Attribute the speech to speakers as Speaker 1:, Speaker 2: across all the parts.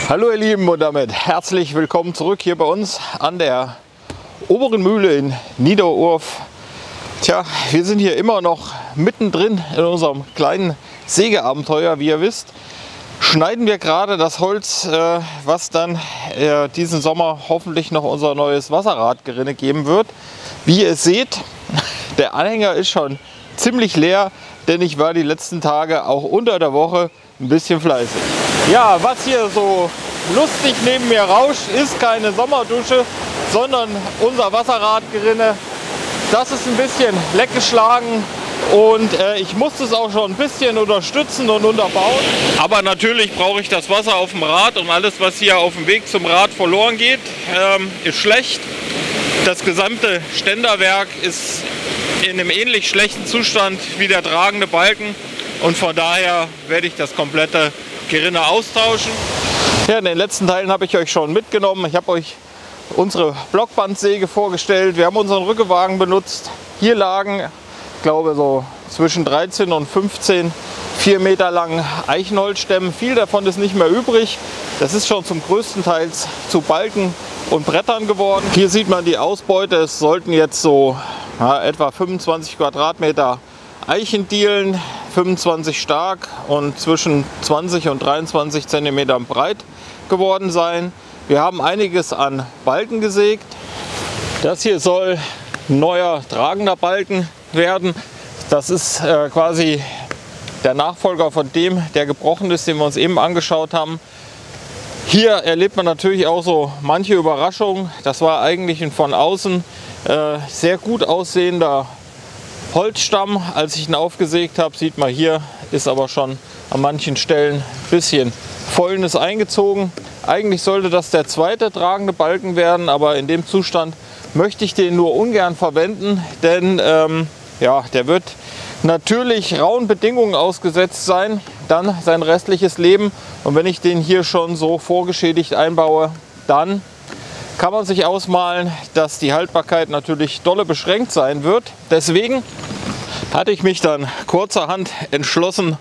Speaker 1: Hallo ihr Lieben und damit herzlich willkommen zurück hier bei uns an der Oberen Mühle in Niederurf. Tja, wir sind hier immer noch mittendrin in unserem kleinen Sägeabenteuer. Wie ihr wisst, schneiden wir gerade das Holz, was dann diesen Sommer hoffentlich noch unser neues Wasserradgerinne geben wird. Wie ihr seht, der Anhänger ist schon ziemlich leer, denn ich war die letzten Tage auch unter der Woche ein bisschen fleißig. Ja, was hier so lustig neben mir rauscht, ist keine Sommerdusche, sondern unser Wasserradgerinne. Das ist ein bisschen leckgeschlagen und ich musste es auch schon ein bisschen unterstützen und unterbauen. Aber natürlich brauche ich das Wasser auf dem Rad und alles, was hier auf dem Weg zum Rad verloren geht, ist schlecht. Das gesamte Ständerwerk ist in einem ähnlich schlechten Zustand wie der tragende Balken und von daher werde ich das komplette Gerinne austauschen. Ja, in den letzten Teilen habe ich euch schon mitgenommen. Ich habe euch unsere Blockbandsäge vorgestellt. Wir haben unseren Rückenwagen benutzt. Hier lagen, ich glaube, so zwischen 13 und 15 4 Meter langen Eichenholzstämmen. Viel davon ist nicht mehr übrig. Das ist schon zum größten Teil zu Balken und Brettern geworden. Hier sieht man die Ausbeute. Es sollten jetzt so etwa 25 Quadratmeter Eichendielen, 25 stark und zwischen 20 und 23 cm breit geworden sein. Wir haben einiges an Balken gesägt. Das hier soll ein neuer tragender Balken werden. Das ist quasi der Nachfolger von dem, der gebrochen ist, den wir uns eben angeschaut haben. Hier erlebt man natürlich auch so manche Überraschungen. Das war eigentlich ein von außen sehr gut aussehender Holzstamm. Als ich ihn aufgesägt habe, sieht man hier, ist aber schon an manchen Stellen ein bisschen Fäulnis eingezogen. Eigentlich sollte das der zweite tragende Balken werden, aber in dem Zustand möchte ich den nur ungern verwenden, denn ja, der wird natürlich rauen Bedingungen ausgesetzt sein, dann sein restliches Leben. Und wenn ich den hier schon so vorgeschädigt einbaue, dann kann man sich ausmalen, dass die Haltbarkeit natürlich dolle beschränkt sein wird. Deswegen hatte ich mich dann kurzerhand entschlossen,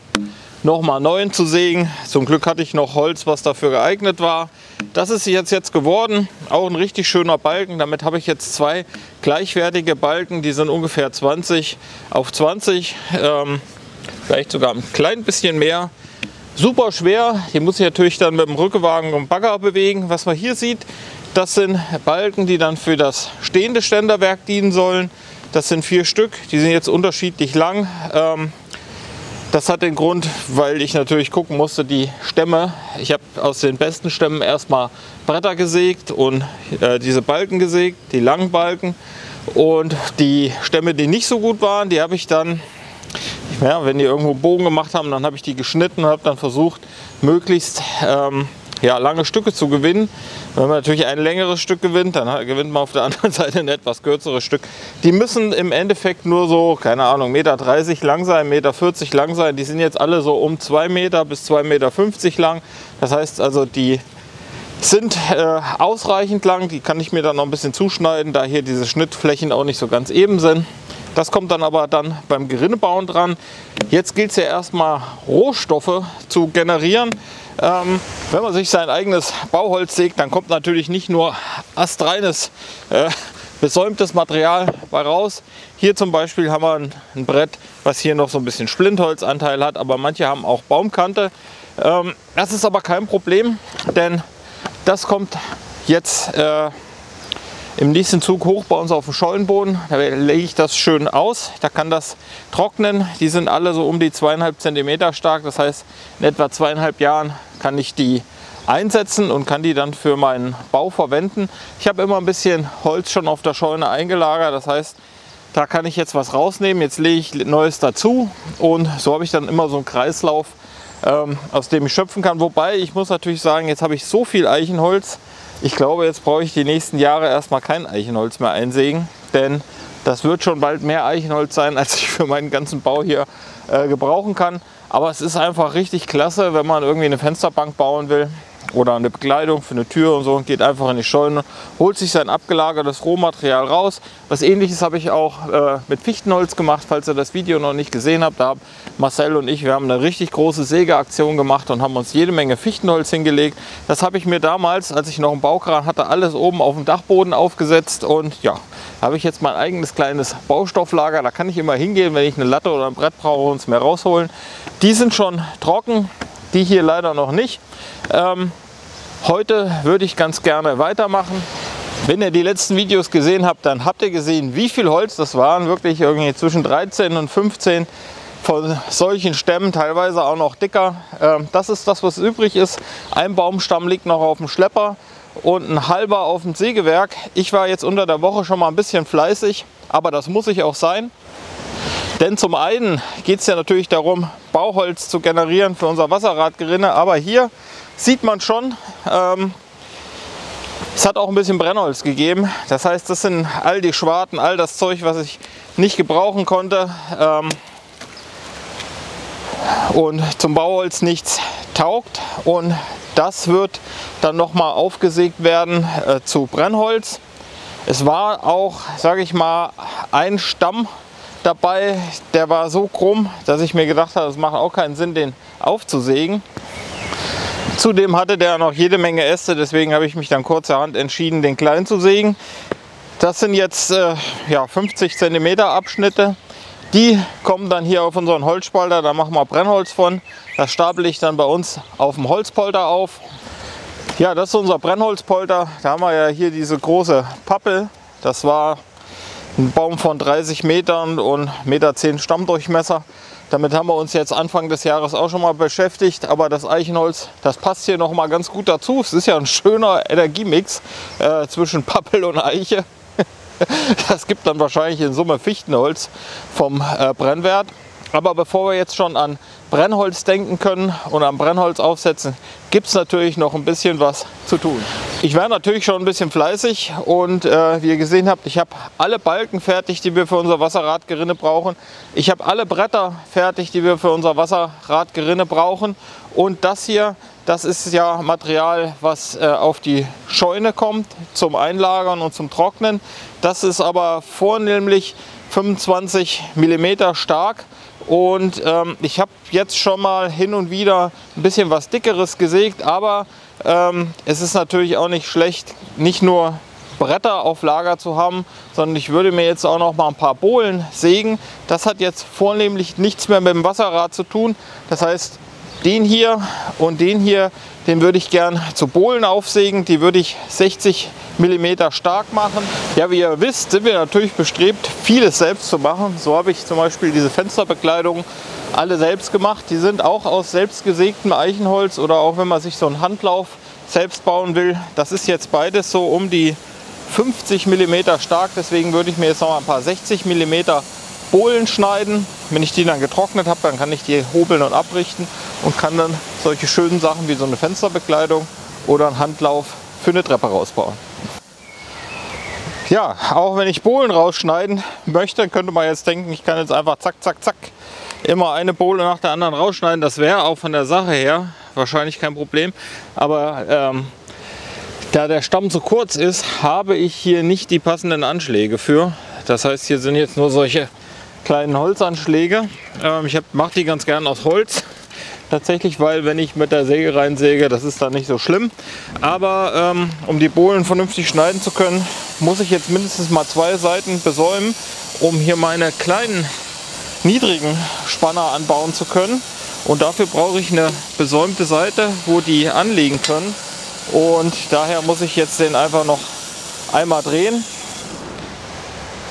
Speaker 1: nochmal neuen zu sägen. Zum Glück hatte ich noch Holz, was dafür geeignet war. Das ist jetzt geworden. Auch ein richtig schöner Balken. Damit habe ich jetzt zwei gleichwertige Balken. Die sind ungefähr 20 auf 20. Vielleicht sogar ein klein bisschen mehr. Super schwer. Die muss ich natürlich dann mit dem Rückenwagen und Bagger bewegen. Was man hier sieht, das sind Balken, die dann für das stehende Ständerwerk dienen sollen. Das sind 4 Stück. Die sind jetzt unterschiedlich lang. Das hat den Grund, weil ich natürlich gucken musste, die Stämme, ich habe aus den besten Stämmen erstmal Bretter gesägt und diese Balken gesägt, die langen Balken. Und die Stämme, die nicht so gut waren, die habe ich dann, ja, wenn die irgendwo einen Bogen gemacht haben, dann habe ich die geschnitten und habe dann versucht, möglichst lange Stücke zu gewinnen. Wenn man natürlich ein längeres Stück gewinnt, dann gewinnt man auf der anderen Seite ein etwas kürzeres Stück. Die müssen im Endeffekt nur so, keine Ahnung, 1,30 Meter lang sein, 1,40 Meter lang sein. Die sind jetzt alle so um 2 Meter bis 2,50 Meter lang. Das heißt also, die sind ausreichend lang. Die kann ich mir dann noch ein bisschen zuschneiden, da hier diese Schnittflächen auch nicht so ganz eben sind. Das kommt dann aber dann beim Gerinnebauen dran. Jetzt gilt es ja erstmal, Rohstoffe zu generieren. Wenn man sich sein eigenes Bauholz sägt, dann kommt natürlich nicht nur astreines, besäumtes Material bei raus. Hier zum Beispiel haben wir ein Brett, was hier noch so ein bisschen Splintholzanteil hat, aber manche haben auch Baumkante. Das ist aber kein Problem, denn das kommt jetzt im nächsten Zug hoch bei uns auf dem Schollenboden. Da lege ich das schön aus. Da kann das trocknen. Die sind alle so um die 2,5 cm stark. Das heißt, in etwa 2,5 Jahren kann ich die einsetzen und kann die dann für meinen Bau verwenden. Ich habe immer ein bisschen Holz schon auf der Scheune eingelagert. Das heißt, da kann ich jetzt was rausnehmen. Jetzt lege ich Neues dazu und so habe ich dann immer so einen Kreislauf, aus dem ich schöpfen kann. Wobei, ich muss natürlich sagen, jetzt habe ich so viel Eichenholz. Ich glaube, jetzt brauche ich die nächsten Jahre erstmal kein Eichenholz mehr einsägen, denn das wird schon bald mehr Eichenholz sein, als ich für meinen ganzen Bau hier gebrauchen kann. Aber es ist einfach richtig klasse, wenn man irgendwie eine Fensterbank bauen will oder eine Bekleidung für eine Tür und so und geht einfach in die Scheune, holt sich sein abgelagertes Rohmaterial raus. Was Ähnliches habe ich auch mit Fichtenholz gemacht, falls ihr das Video noch nicht gesehen habt. Da haben Marcel und ich, wir haben eine richtig große Sägeaktion gemacht und haben uns jede Menge Fichtenholz hingelegt. Das habe ich mir damals, als ich noch einen Baukran hatte, alles oben auf dem Dachboden aufgesetzt und ja, habe ich jetzt mein eigenes kleines Baustofflager. Da kann ich immer hingehen, wenn ich eine Latte oder ein Brett brauche und es mir rausholen. Die sind schon trocken, die hier leider noch nicht. Heute würde ich ganz gerne weitermachen. Wenn ihr die letzten Videos gesehen habt, dann habt ihr gesehen, wie viel Holz das waren. Wirklich irgendwie zwischen 13 und 15 von solchen Stämmen, teilweise auch noch dicker. Das ist das, was übrig ist. Ein Baumstamm liegt noch auf dem Schlepper und ein halber auf dem Sägewerk. Ich war jetzt unter der Woche schon mal ein bisschen fleißig, aber das muss ich auch sein. Denn zum einen geht es ja natürlich darum, Bauholz zu generieren für unser Wasserradgerinne, aber hier sieht man schon, es hat auch ein bisschen Brennholz gegeben. Das heißt, das sind all die Schwarten, all das Zeug, was ich nicht gebrauchen konnte und zum Bauholz nichts taugt. Und das wird dann nochmal aufgesägt werden zu Brennholz. Es war auch, sage ich mal, ein Stamm dabei, der war so krumm, dass ich mir gedacht habe, es macht auch keinen Sinn, den aufzusägen. Zudem hatte der noch jede Menge Äste, deswegen habe ich mich dann kurzerhand entschieden, den klein zu sägen. Das sind jetzt 50 cm Abschnitte. Die kommen dann hier auf unseren Holzspalter, da machen wir Brennholz von. Das stapel ich dann bei uns auf dem Holzpolter auf. Ja, das ist unser Brennholzpolter. Da haben wir ja hier diese große Pappel. Das war ein Baum von 30 Metern und 1,10 Meter Stammdurchmesser. Damit haben wir uns jetzt Anfang des Jahres auch schon mal beschäftigt. Aber das Eichenholz, das passt hier noch mal ganz gut dazu. Es ist ja ein schöner Energiemix zwischen Pappel und Eiche. Das gibt dann wahrscheinlich in Summe Fichtenholz vom Brennwert. Aber bevor wir jetzt schon an Brennholz denken können und am Brennholz aufsetzen, gibt es natürlich noch ein bisschen was zu tun. Ich war natürlich schon ein bisschen fleißig und wie ihr gesehen habt, ich habe alle Balken fertig, die wir für unser Wasserradgerinne brauchen. Ich habe alle Bretter fertig, die wir für unser Wasserradgerinne brauchen. Und das hier, das ist ja Material, was auf die Scheune kommt zum Einlagern und zum Trocknen. Das ist aber vornehmlich 25 mm stark. Und ich habe jetzt schon mal hin und wieder ein bisschen was Dickeres gesägt, aber es ist natürlich auch nicht schlecht, nicht nur Bretter auf Lager zu haben, sondern ich würde mir jetzt auch noch mal ein paar Bohlen sägen. Das hat jetzt vornehmlich nichts mehr mit dem Wasserrad zu tun. Das heißt, den hier und den hier, den würde ich gern zu Bohlen aufsägen. Die würde ich 60 mm stark machen. Ja, wie ihr wisst, sind wir natürlich bestrebt, vieles selbst zu machen. So habe ich zum Beispiel diese Fensterbekleidung alle selbst gemacht. Die sind auch aus selbst gesägtem Eichenholz oder auch wenn man sich so einen Handlauf selbst bauen will. Das ist jetzt beides so um die 50 mm stark. Deswegen würde ich mir jetzt noch mal ein paar 60 mm Bohlen schneiden. Wenn ich die dann getrocknet habe, dann kann ich die hobeln und abrichten und kann dann solche schönen Sachen wie so eine Fensterbekleidung oder einen Handlauf für eine Treppe rausbauen. Ja, auch wenn ich Bohlen rausschneiden möchte, könnte man jetzt denken, ich kann jetzt einfach zack, zack, zack immer eine Bohle nach der anderen rausschneiden. Das wäre auch von der Sache her wahrscheinlich kein Problem. Aber da der Stamm zu kurz ist, habe ich hier nicht die passenden Anschläge für. Das heißt, hier sind jetzt nur solche kleinen Holzanschläge. Ich mache die ganz gern aus Holz. Tatsächlich, weil wenn ich mit der Säge reinsäge, das ist dann nicht so schlimm. Aber um die Bohlen vernünftig schneiden zu können, muss ich jetzt mindestens mal 2 Seiten besäumen, um hier meine kleinen niedrigen Spanner anbauen zu können. Und dafür brauche ich eine besäumte Seite, wo die anlegen können. Und daher muss ich jetzt den einfach noch einmal drehen.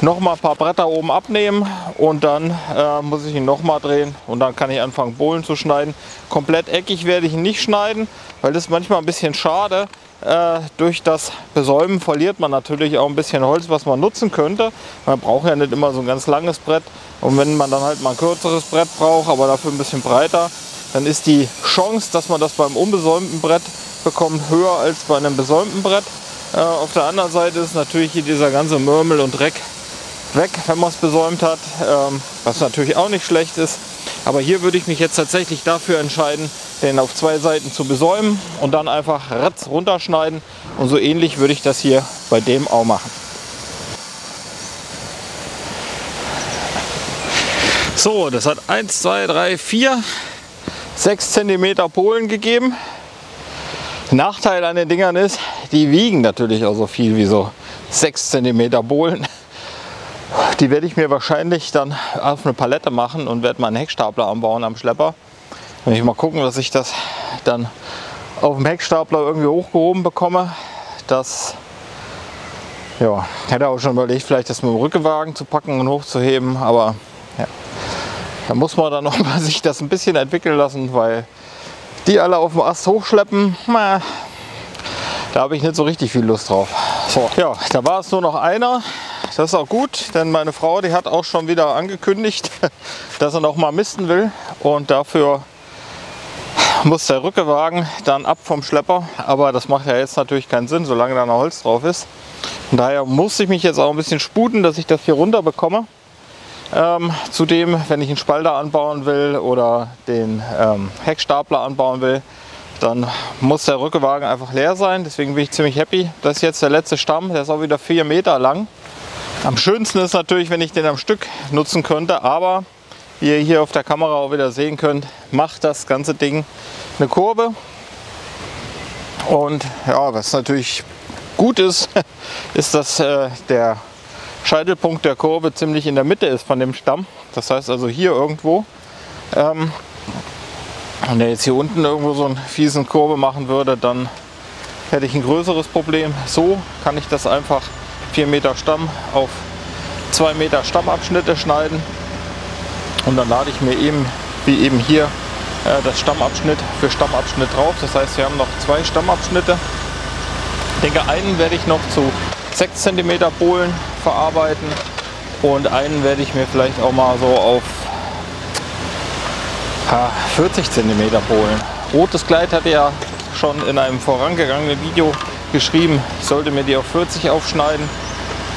Speaker 1: Noch mal ein paar Bretter oben abnehmen und dann muss ich ihn noch mal drehen und dann kann ich anfangen Bohlen zu schneiden. Komplett eckig werde ich ihn nicht schneiden, weil das ist manchmal ein bisschen schade. Durch das Besäumen verliert man natürlich auch ein bisschen Holz, was man nutzen könnte. Man braucht ja nicht immer so ein ganz langes Brett und wenn man dann halt mal ein kürzeres Brett braucht, aber dafür ein bisschen breiter, dann ist die Chance, dass man das beim unbesäumten Brett bekommt, höher als bei einem besäumten Brett. Auf der anderen Seite ist natürlich hier dieser ganze Mürmel und Dreck weg, wenn man es besäumt hat, was natürlich auch nicht schlecht ist. Aber hier würde ich mich jetzt tatsächlich dafür entscheiden, den auf zwei Seiten zu besäumen und dann einfach ratz runterschneiden. Und so ähnlich würde ich das hier bei dem auch machen. So, das hat 1, 2, 3, 4, 6 cm Polen gegeben. Nachteil an den Dingern ist, die wiegen natürlich auch so viel wie so 6 cm Bohlen. Die werde ich mir wahrscheinlich dann auf eine Palette machen und werde mal einen Heckstapler anbauen am Schlepper. Wenn ich mal gucken, dass ich das dann auf dem Heckstapler irgendwie hochgehoben bekomme. Das, ja, hätte auch schon überlegt, vielleicht das mit dem Rückenwagen zu packen und hochzuheben, aber ja, da muss man dann noch mal sich das ein bisschen entwickeln lassen, weil die alle auf dem Ast hochschleppen, da habe ich nicht so richtig viel Lust drauf. So, ja, da war es nur noch einer. Das ist auch gut, denn meine Frau, die hat auch schon wieder angekündigt, dass er noch mal misten will. Und dafür muss der Rückenwagen dann ab vom Schlepper. Aber das macht ja jetzt natürlich keinen Sinn, solange da noch Holz drauf ist. Und daher muss ich mich jetzt auch ein bisschen sputen, dass ich das hier runter bekomme. Zudem, wenn ich einen Spalter anbauen will oder den Heckstapler anbauen will, dann muss der Rückenwagen einfach leer sein. Deswegen bin ich ziemlich happy. Das ist jetzt der letzte Stamm, der ist auch wieder 4 Meter lang. Am schönsten ist natürlich, wenn ich den am Stück nutzen könnte, aber wie ihr hier auf der Kamera auch wieder sehen könnt, macht das ganze Ding eine Kurve. Und ja, was natürlich gut ist, ist, dass der Scheitelpunkt der Kurve ziemlich in der Mitte ist von dem Stamm. Das heißt also hier irgendwo. Wenn der jetzt hier unten irgendwo so einen fiesen Kurve machen würde, dann hätte ich ein größeres Problem. So kann ich das einfach 4 Meter Stamm auf 2 Meter Stammabschnitte schneiden. Und dann lade ich mir eben, wie eben hier, das Stammabschnitt für Stammabschnitt drauf. Das heißt, wir haben noch 2 Stammabschnitte. Ich denke, einen werde ich noch zu 6 cm Bohlen verarbeiten und einen werde ich mir vielleicht auch mal so auf 40 cm Bohlen. Rotes Kleid hatte ja schon in einem vorangegangenen Video geschrieben, ich sollte mir die auf 40 aufschneiden.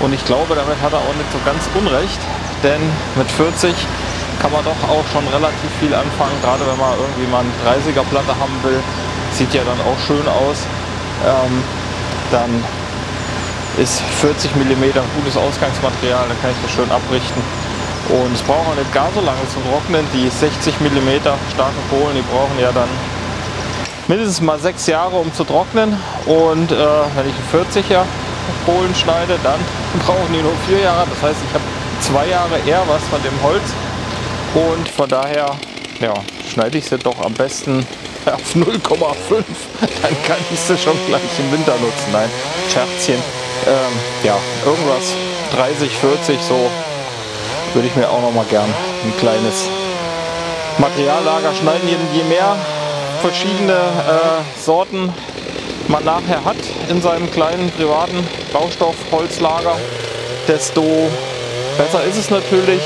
Speaker 1: Und ich glaube, damit hat er auch nicht so ganz unrecht, denn mit 40 kann man doch auch schon relativ viel anfangen, gerade wenn man irgendwie mal eine 30er Platte haben will. Sieht ja dann auch schön aus. Dann ist 40 mm gutes Ausgangsmaterial, dann kann ich das schön abrichten. Und es braucht auch nicht gar so lange zum Trocknen. Die 60 mm starken Bohlen, die brauchen ja dann mindestens mal 6 Jahre, um zu trocknen. Und wenn ich einen 40er Bohlen schneide, dann brauchen die nur 4 Jahre. Das heißt, ich habe 2 Jahre eher was von dem Holz. Und von daher, ja, schneide ich sie doch am besten auf 0,5. Dann kann ich sie schon gleich im Winter nutzen. Nein, Scherzchen. Ja, irgendwas 30, 40, so würde ich mir auch noch mal gern ein kleines Materiallager schneiden. Je mehr verschiedene Sorten man nachher hat in seinem kleinen privaten Baustoffholzlager, desto besser ist es natürlich,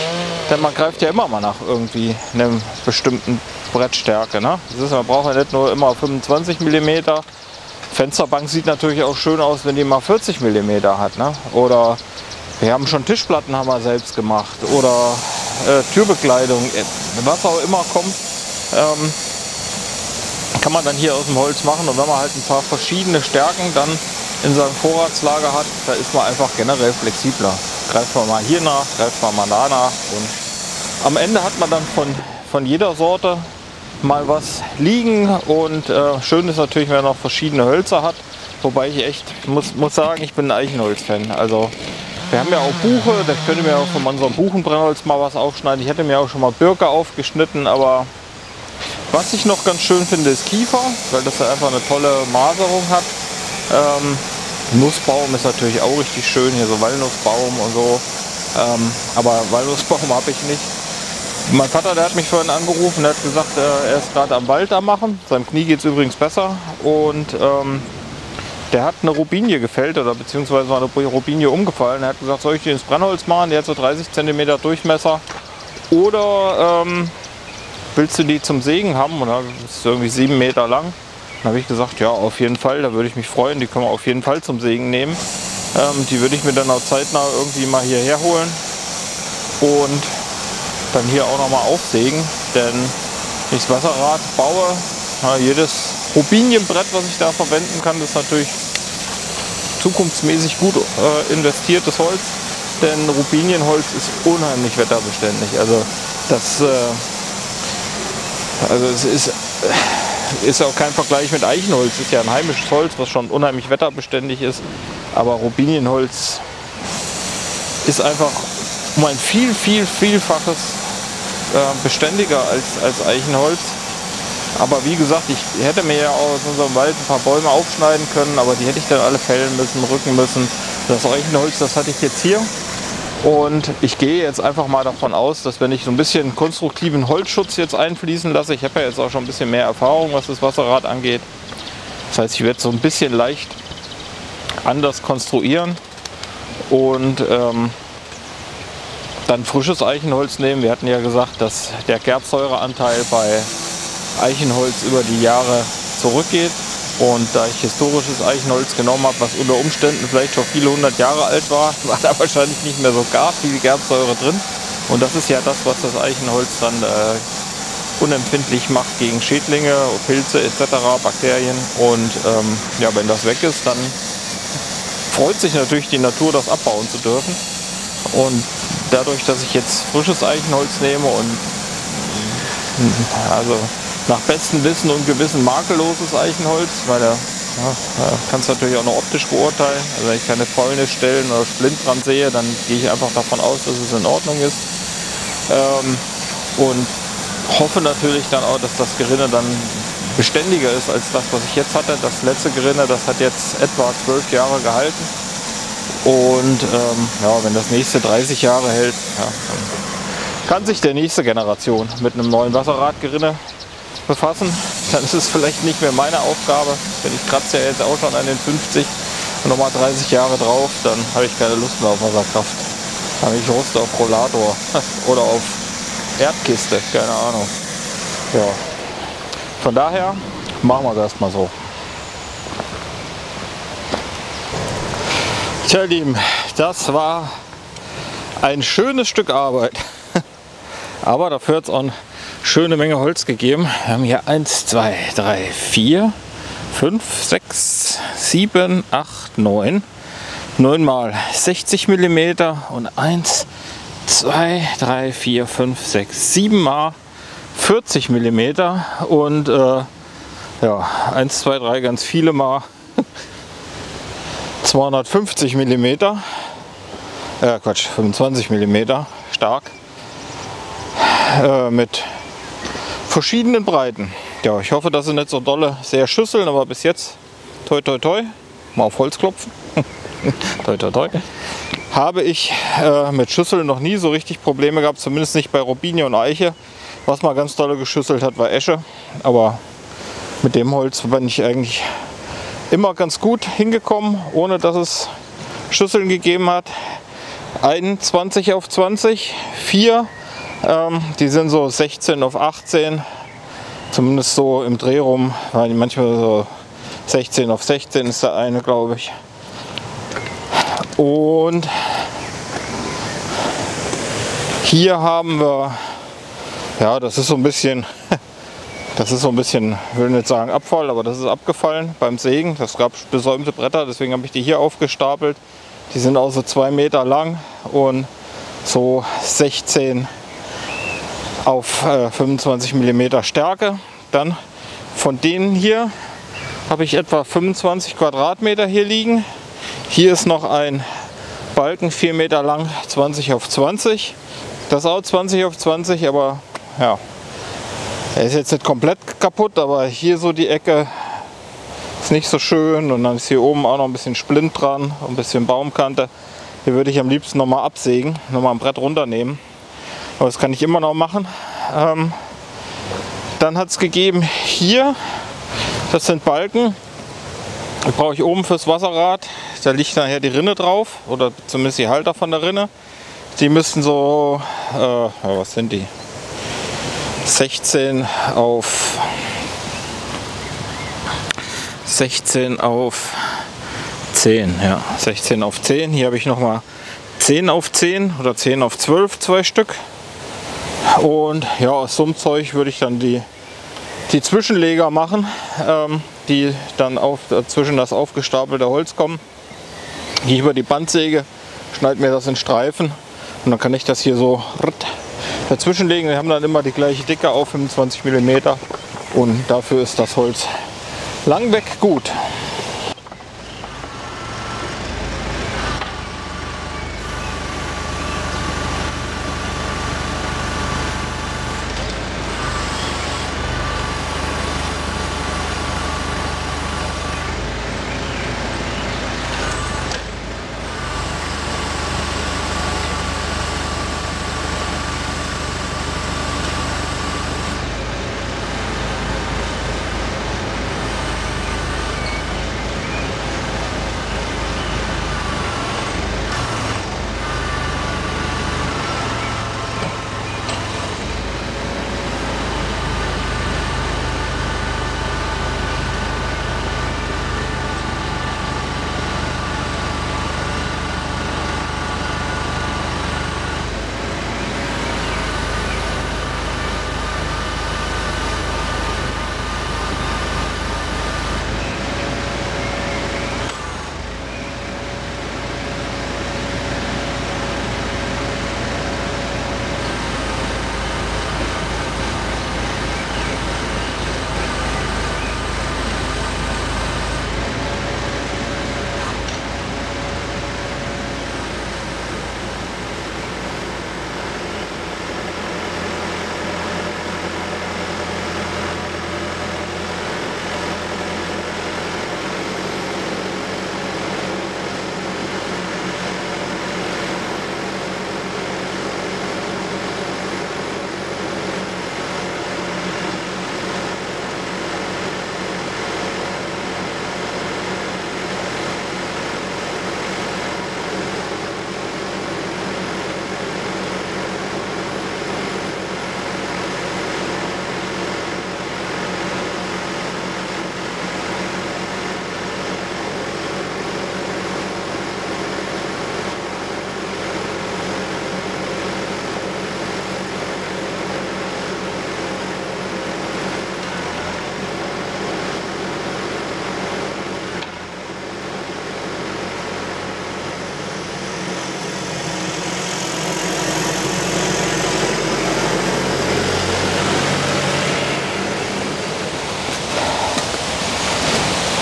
Speaker 1: denn man greift ja immer mal nach irgendwie einem bestimmten Brettstärke. Ne? Das ist, man braucht ja nicht nur immer 25 mm. Fensterbank sieht natürlich auch schön aus, wenn die mal 40 mm hat. Ne? Oder wir haben schon Tischplatten haben wir selbst gemacht. Oder Türbekleidung, was auch immer kommt, kann man dann hier aus dem Holz machen. Und wenn man halt ein paar verschiedene Stärken dann in seinem Vorratslager hat, da ist man einfach generell flexibler. Greift man mal hier nach, greift man mal da nach. Und am Ende hat man dann von jeder Sorte mal was liegen. Und schön ist natürlich, wenn man noch verschiedene Hölzer hat. Wobei ich echt muss sagen, ich bin ein Eichenholz-Fan. Also wir haben ja auch Buche, da könnte mir auch von unserem Buchenbrennholz mal was aufschneiden. Ich hätte mir auch schon mal Birke aufgeschnitten, aber was ich noch ganz schön finde, ist Kiefer, weil das ja einfach eine tolle Maserung hat. Nussbaum ist natürlich auch richtig schön, hier so Walnussbaum und so. Aber Walnussbaum habe ich nicht. Mein Vater, der hat mich vorhin angerufen, der hat gesagt, er ist gerade am Wald am machen. Seinem Knie geht es übrigens besser. Und der hat eine Robinie gefällt oder beziehungsweise war eine Robinie umgefallen. Er hat gesagt, soll ich die ins Brennholz machen? Die hat so 30 cm Durchmesser. Oder willst du die zum Sägen haben? Und das ist irgendwie 7 Meter lang. Dann habe ich gesagt, ja, auf jeden Fall, da würde ich mich freuen. Die können wir auf jeden Fall zum Sägen nehmen. Die würde ich mir dann auch zeitnah irgendwie mal hierher holen und dann hier auch noch mal aufsägen. Denn wenn ich das Wasserrad baue, Ja, jedes Rubinienbrett, was ich da verwenden kann, ist natürlich zukunftsmäßig gut investiertes Holz, denn Rubinienholz ist unheimlich wetterbeständig. Also es ist auch kein Vergleich mit Eichenholz. Es ist ja ein heimisches Holz, was schon unheimlich wetterbeständig ist. Aber Rubinienholz ist einfach um ein Vielfaches beständiger als Eichenholz. Aber wie gesagt, ich hätte mir ja aus unserem Wald ein paar Bäume aufschneiden können, aber die hätte ich dann alle fällen müssen, rücken müssen. Das Eichenholz, das hatte ich jetzt hier. Und ich gehe jetzt einfach mal davon aus, dass wenn ich so ein bisschen konstruktiven Holzschutz jetzt einfließen lasse, ich habe ja jetzt auch schon ein bisschen mehr Erfahrung, was das Wasserrad angeht. Das heißt, ich werde so ein bisschen leicht anders konstruieren und dann frisches Eichenholz nehmen. Wir hatten ja gesagt, dass der Gerbsäureanteil bei Eichenholz über die Jahre zurückgeht. Und da ich historisches Eichenholz genommen habe, was unter Umständen vielleicht schon viele 100 Jahre alt war, war da wahrscheinlich nicht mehr so gar viel Gerbsäure drin. Und das ist ja das, was das Eichenholz dann unempfindlich macht gegen Schädlinge, Pilze etc., Bakterien. Und ja, wenn das weg ist, dann freut sich natürlich die Natur, das abbauen zu dürfen. Und dadurch, dass ich jetzt frisches Eichenholz nehme und also nach bestem Wissen und Gewissen makelloses Eichenholz, weil da kannst du natürlich auch noch optisch beurteilen. Also wenn ich keine Fäulnisstellen oder Splint dran sehe, dann gehe ich einfach davon aus, dass es in Ordnung ist. Und hoffe natürlich dann auch, dass das Gerinne dann beständiger ist als das, was ich jetzt hatte. Das letzte Gerinne, das hat jetzt etwa 12 Jahre gehalten. Und ja, wenn das nächste 30 Jahre hält, ja, dann kann sich der nächste Generation mit einem neuen Wasserradgerinne befassen. Dann ist es vielleicht nicht mehr meine Aufgabe. Denn ich kratze ja jetzt auch schon an den 50 und nochmal 30 Jahre drauf, dann habe ich keine Lust mehr auf Wasserkraft. Dann habe ich Lust auf Rollator oder auf Erdkiste, keine Ahnung. Ja. Von daher machen wir das mal so. Tja, Lieben, das war ein schönes Stück Arbeit. Aber dafür hat es auch eine schöne Menge Holz gegeben. Wir haben hier 1, 2, 3, 4, 5, 6, 7, 8, 9. 9 mal 60 mm und 1, 2, 3, 4, 5, 6, 7 mal 40 mm und ja, 1, 2, 3 ganz viele mal 250 mm. Quatsch, 25 mm stark. Mit verschiedenen Breiten. Ja, ich hoffe, dass sie nicht so dolle sehr schüsseln, aber bis jetzt, toi toi toi, mal auf Holz klopfen, toi toi toi, habe ich mit Schüsseln noch nie so richtig Probleme gehabt, zumindest nicht bei Robinie und Eiche. Was mal ganz dolle geschüsselt hat, war Esche, aber mit dem Holz bin ich eigentlich immer ganz gut hingekommen, ohne dass es Schüsseln gegeben hat. 21 auf 20, 4. Die sind so 16 auf 18, zumindest so im Dreh rum, weil manchmal so 16 auf 16 ist der eine, glaube ich. Und hier haben wir, ja, das ist so ein bisschen, ich will nicht sagen Abfall, aber das ist abgefallen beim Sägen. Das gab besäumte Bretter, deswegen habe ich die hier aufgestapelt. Die sind auch so 2 Meter lang und so 16 auf 25 mm Stärke. Dann von denen hier habe ich etwa 25 Quadratmeter hier liegen. Hier ist noch ein Balken 4 Meter lang, 20 auf 20. Das ist auch 20 auf 20, aber ja, er ist jetzt nicht komplett kaputt, aber hier so die Ecke ist nicht so schön und dann ist hier oben auch noch ein bisschen Splint dran, ein bisschen Baumkante. Hier würde ich am liebsten nochmal absägen, nochmal ein Brett runternehmen. Aber das kann ich immer noch machen. Dann hat es gegeben hier, das sind Balken. Die brauche ich oben fürs Wasserrad. Da liegt nachher die Rinne drauf oder zumindest die Halter von der Rinne. Die müssten so, was sind die? 16 auf 10, ja, 16 auf 10. Hier habe ich nochmal 10 auf 10 oder 10 auf 12, 2 Stück. Und ja, aus so einem Zeug würde ich dann die die Zwischenleger machen, die dann zwischen das aufgestapelte Holz kommen. Gehe ich über die Bandsäge, schneide mir das in Streifen und dann kann ich das hier so dazwischen legen. Wir haben dann immer die gleiche Dicke auf 25 mm und dafür ist das Holz langweg gut.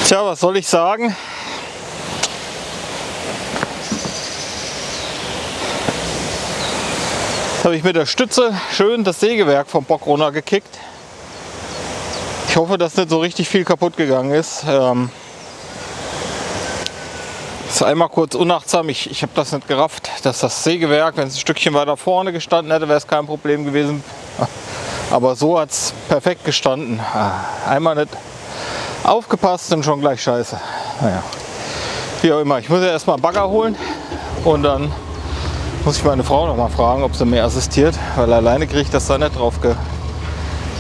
Speaker 1: Tja, was soll ich sagen? Jetzt habe ich mit der Stütze schön das Sägewerk vom Bock runtergekickt. Ich hoffe, dass nicht so richtig viel kaputt gegangen ist. Ist einmal kurz unachtsam, ich habe das nicht gerafft, dass das Sägewerk, wenn es ein Stückchen weiter vorne gestanden hätte, wäre es kein Problem gewesen. Aber so hat es perfekt gestanden. Einmal nicht aufgepasst und schon gleich scheiße. Naja, wie auch immer. Ich muss ja erstmal einen Bagger holen und dann muss ich meine Frau noch mal fragen, ob sie mir assistiert, weil alleine kriege ich das da nicht drauf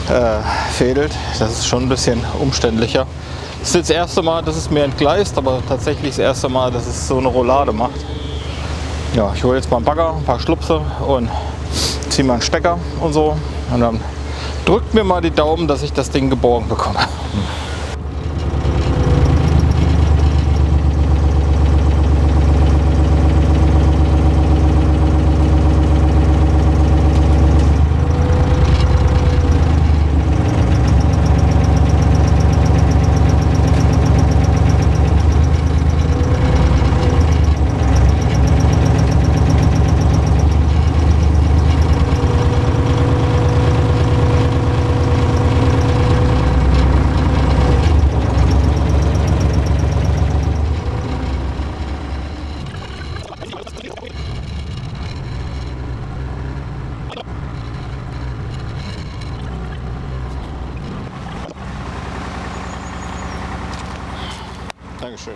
Speaker 1: gefädelt. Das ist schon ein bisschen umständlicher. Das ist das erste Mal, dass es mir entgleist, aber tatsächlich das erste Mal, dass es so eine Roulade macht. Ja, ich hole jetzt mal einen Bagger, ein paar Schlupse und ziehe mal einen Stecker und so. Und dann drückt mir mal die Daumen, dass ich das Ding geborgen bekomme. Dankeschön.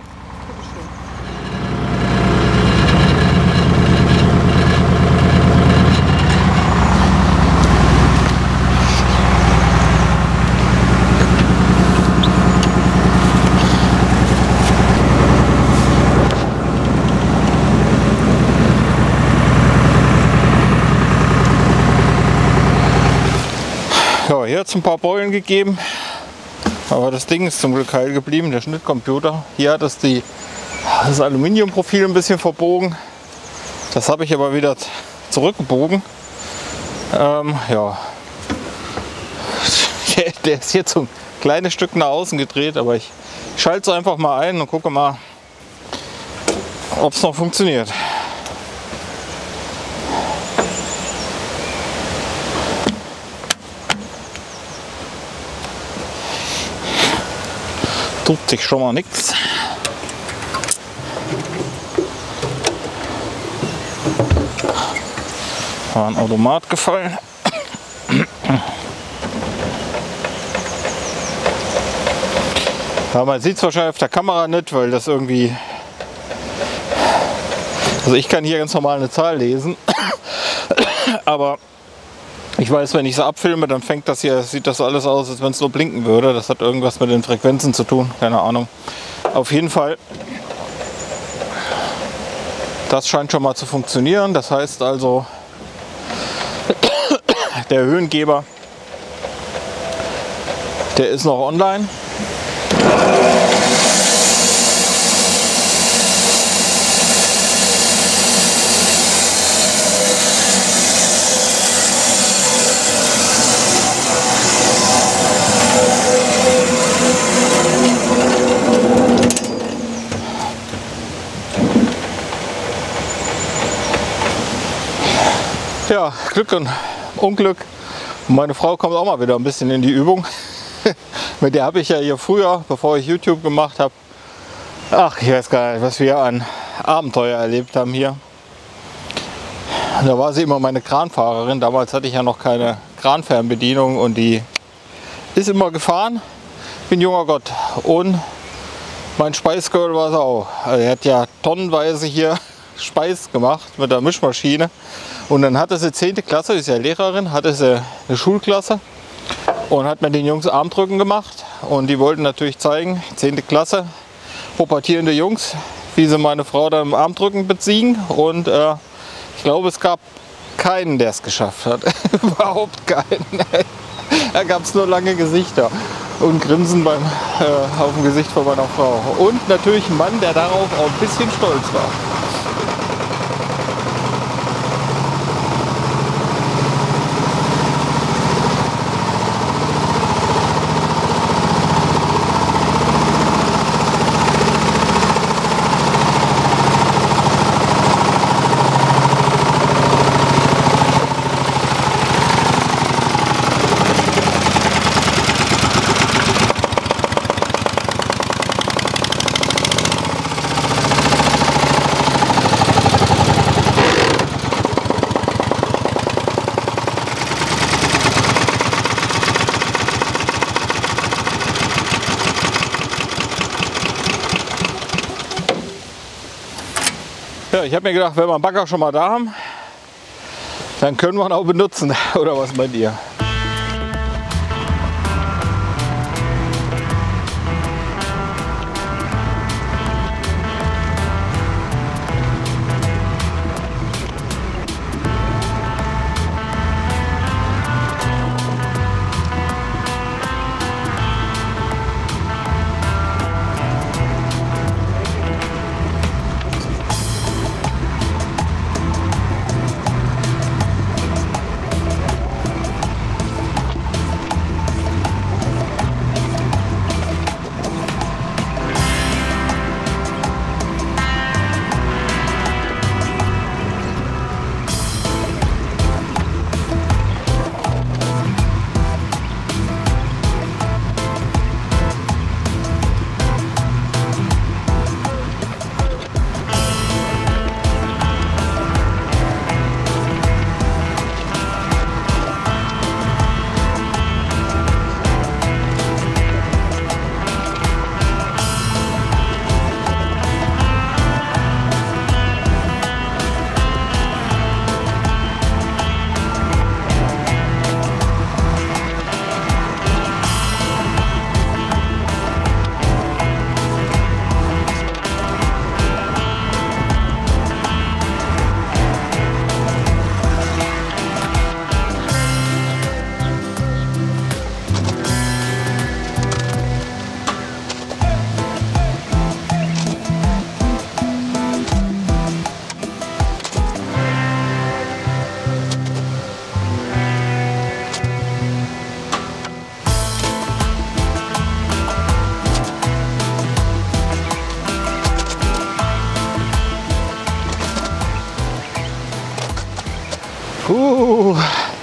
Speaker 1: Ja, hier hat es ein paar Beulen gegeben. Aber das Ding ist zum Glück heil geblieben, der Schnittcomputer. Hier hat es das Aluminiumprofil ein bisschen verbogen. Das habe ich aber wieder zurückgebogen. Ja. Der ist jetzt so ein kleines Stück nach außen gedreht, aber ich schalte es einfach mal ein und gucke mal, ob es noch funktioniert. Tut sich schon mal nichts. War ein Automat gefallen. Ja, man sieht es wahrscheinlich auf der Kamera nicht, weil das irgendwie... Also ich kann hier ganz normal eine Zahl lesen, aber ich weiß, wenn ich es abfilme, dann sieht das alles aus, als wenn es nur blinken würde. Das hat irgendwas mit den Frequenzen zu tun, keine Ahnung. Auf jeden Fall, das scheint schon mal zu funktionieren. Das heißt also, der Höhengeber, der ist noch online. Ja, Glück und Unglück. Meine Frau kommt auch mal wieder ein bisschen in die Übung. Mit der habe ich ja hier früher, bevor ich YouTube gemacht habe, ach, ich weiß gar nicht, was wir an Abenteuer erlebt haben hier. Da war sie immer meine Kranfahrerin. Damals hatte ich ja noch keine Kranfernbedienung und die ist immer gefahren. Bin junger Gott. Und mein Speisgirl war sie auch. Also er hat ja tonnenweise hier Speis gemacht mit der Mischmaschine. Und dann hatte sie 10. Klasse, ist ja Lehrerin, hatte sie eine Schulklasse und hat mit den Jungs Armdrücken gemacht. Und die wollten natürlich zeigen, 10. Klasse, pubertierende Jungs, wie sie meine Frau dann im Armdrücken besiegen. Und ich glaube, es gab keinen, der es geschafft hat. Überhaupt keinen. Da gab es nur lange Gesichter und Grinsen auf dem Gesicht von meiner Frau. Und natürlich ein Mann, der darauf auch ein bisschen stolz war. Ja, ich habe mir gedacht, wenn wir einen Bagger schon mal da haben, dann können wir ihn auch benutzen. Oder was meint ihr?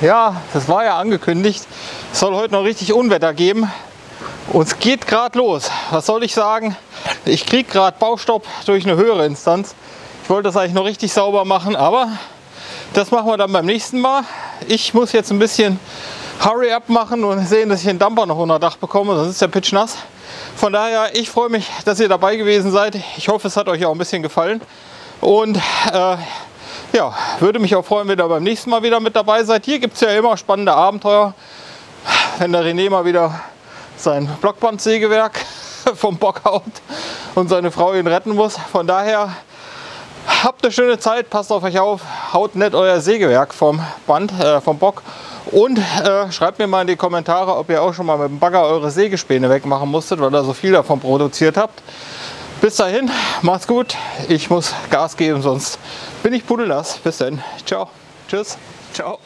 Speaker 1: Ja, das war ja angekündigt. Es soll heute noch richtig Unwetter geben. Und es geht gerade los. Was soll ich sagen? Ich kriege gerade Baustopp durch eine höhere Instanz. Ich wollte das eigentlich noch richtig sauber machen, aber das machen wir dann beim nächsten Mal. Ich muss jetzt ein bisschen Hurry-up machen und sehen, dass ich den Dumper noch unter Dach bekomme, sonst ist der Pitch nass. Von daher, ich freue mich, dass ihr dabei gewesen seid. Ich hoffe, es hat euch auch ein bisschen gefallen. Und ja, würde mich auch freuen, wenn ihr beim nächsten Mal wieder mit dabei seid. Hier gibt es ja immer spannende Abenteuer. Wenn der René mal wieder sein Blockbandsägewerk vom Bock haut und seine Frau ihn retten muss. Von daher, habt eine schöne Zeit, passt auf euch auf, haut nicht euer Sägewerk vom Bock und schreibt mir mal in die Kommentare, ob ihr auch schon mal mit dem Bagger eure Sägespäne wegmachen musstet, weil ihr so viel davon produziert habt. Bis dahin, macht's gut, ich muss Gas geben, sonst bin ich pudelnass. Bis dann, ciao, tschüss, ciao.